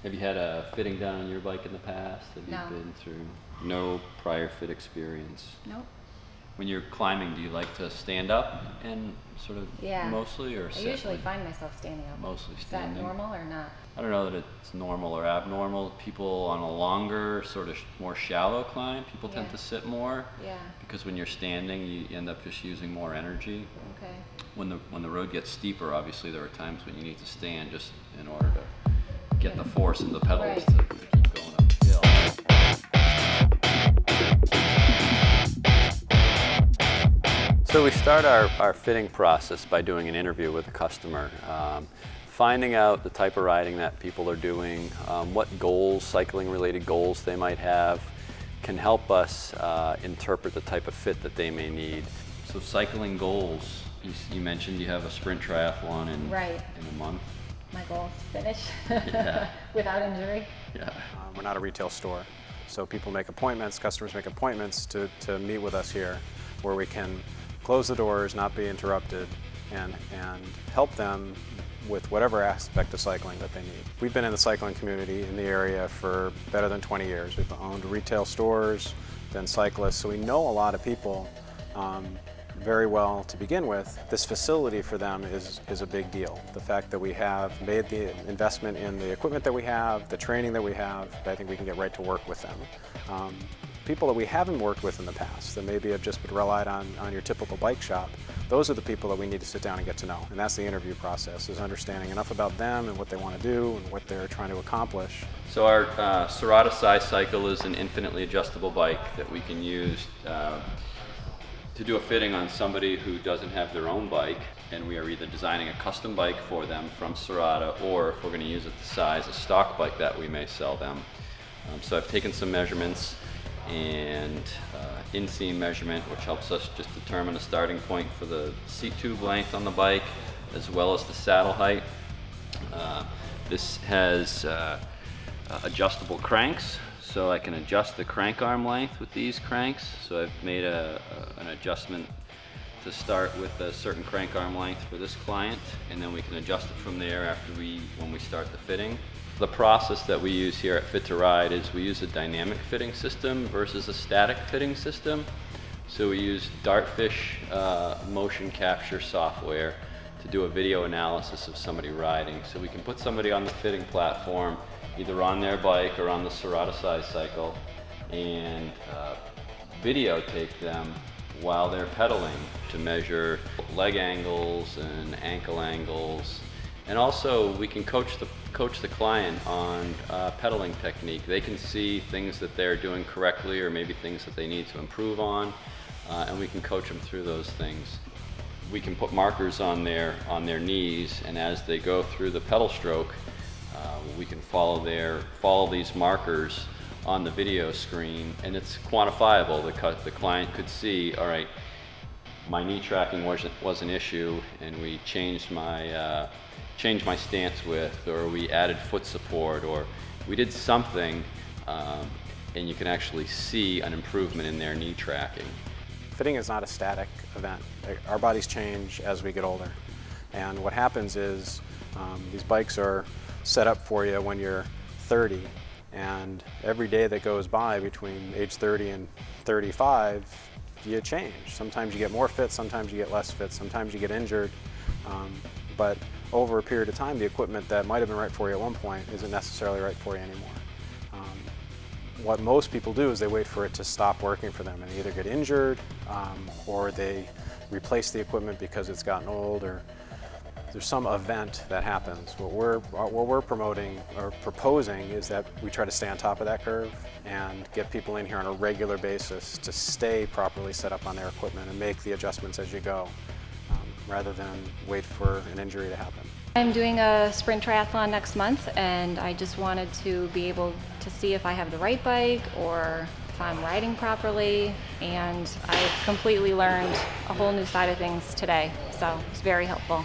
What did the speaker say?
Have you had a fitting done on your bike in the past? Have No. you been through no prior fit experience? Nope. When you're climbing, do you like to stand up and sort of mostly, or sit? I usually find myself standing up. Mostly standing. Is that normal or not? I don't know that it's normal or abnormal. People on a longer, sort of more shallow climb, people tend to sit more. Yeah. Because when you're standing, you end up just using more energy. Okay. When the road gets steeper, obviously there are times when you need to stand just in order to get the force in the pedals to keep going uphill. So we start our fitting process by doing an interview with the customer, finding out the type of riding that people are doing, what goals, cycling related goals they might have, can help us interpret the type of fit that they may need. So cycling goals, you mentioned you have a sprint triathlon in a month. My goal is to finish without injury. Yeah. We're not a retail store, so people make appointments, customers make appointments to meet with us here, where we can close the doors, not be interrupted, and help them with whatever aspect of cycling that they need. We've been in the cycling community in the area for better than 20 years. We've owned retail stores, been cyclists, so we know a lot of people very well to begin with. This facility for them is a big deal. The fact that we have made the investment in the equipment that we have, the training that we have, I think we can get right to work with them. People that we haven't worked with in the past, that maybe have just been relied on your typical bike shop, those are the people that we need to sit down and get to know. And that's the interview process, is understanding enough about them and what they want to do and what they're trying to accomplish. So our Serrata size cycle is an infinitely adjustable bike that we can use to do a fitting on somebody who doesn't have their own bike, and we are either designing a custom bike for them from Serrata, or if we're going to use it to size a stock bike that we may sell them. So I've taken some measurements and inseam measurement, which helps us just determine a starting point for the seat tube length on the bike, as well as the saddle height. This has adjustable cranks, so I can adjust the crank arm length with these cranks. So I've made an adjustment to start with a certain crank arm length for this client, and then we can adjust it from there after when we start the fitting. The process that we use here at Fit to Ride is we use a dynamic fitting system versus a static fitting system. So we use Dartfish motion capture software to do a video analysis of somebody riding. So we can put somebody on the fitting platform, either on their bike or on the Serrata size cycle, and videotape them while they're pedaling to measure leg angles and ankle angles. And also we can coach the client on pedaling technique. They can see things that they're doing correctly, or maybe things that they need to improve on, and we can coach them through those things. We can put markers on their knees, and as they go through the pedal stroke, we can follow these markers on the video screen, and it's quantifiable. The client could see, all right, my knee tracking was an issue, and we changed my stance width, or we added foot support, or we did something, and you can actually see an improvement in their knee tracking. Fitting is not a static event. Our bodies change as we get older, and what happens is these bikes are set up for you when you're 30, and every day that goes by between age 30 and 35, you change. Sometimes you get more fit, sometimes you get less fit, sometimes you get injured, but over a period of time, the equipment that might have been right for you at one point isn't necessarily right for you anymore. What most people do is they wait for it to stop working for them, and they either get injured or they replace the equipment because it's gotten old, or there's some event that happens. What we're promoting or proposing is that we try to stay on top of that curve and get people in here on a regular basis to stay properly set up on their equipment and make the adjustments as you go, rather than wait for an injury to happen. I'm doing a sprint triathlon next month, and I just wanted to be able to see if I have the right bike or if I'm riding properly, and I've completely learned a whole new side of things today, so it's very helpful.